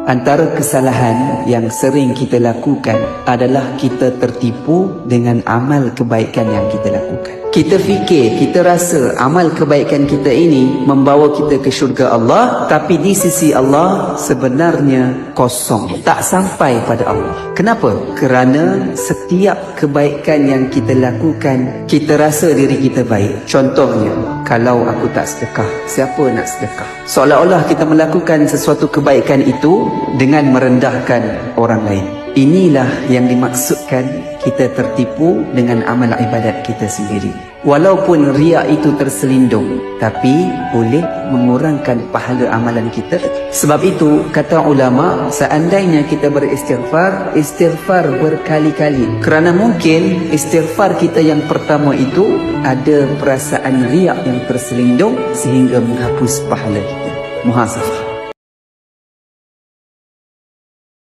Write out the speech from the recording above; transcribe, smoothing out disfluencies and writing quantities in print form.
Antara kesalahan yang sering kita lakukan adalah kita tertipu dengan amal kebaikan yang kita lakukan. Kita fikir, kita rasa amal kebaikan kita ini membawa kita ke syurga Allah, tapi di sisi Allah sebenarnya kosong, tak sampai pada Allah. Kenapa? Kerana setiap kebaikan yang kita lakukan, kita rasa diri kita baik. Contohnya, kalau aku tak sedekah, siapa nak sedekah? Seolah-olah kita melakukan sesuatu kebaikan itu dengan merendahkan orang lain. Inilah yang dimaksudkan kita tertipu dengan amal ibadat kita sendiri. Walaupun riak itu terselindung, tapi boleh mengurangkan pahala amalan kita. Sebab itu, kata ulama, seandainya kita beristighfar, istighfar berkali-kali. Kerana mungkin istighfar kita yang pertama itu ada perasaan riak yang terselindung sehingga menghapus pahala kita. Muhasabah.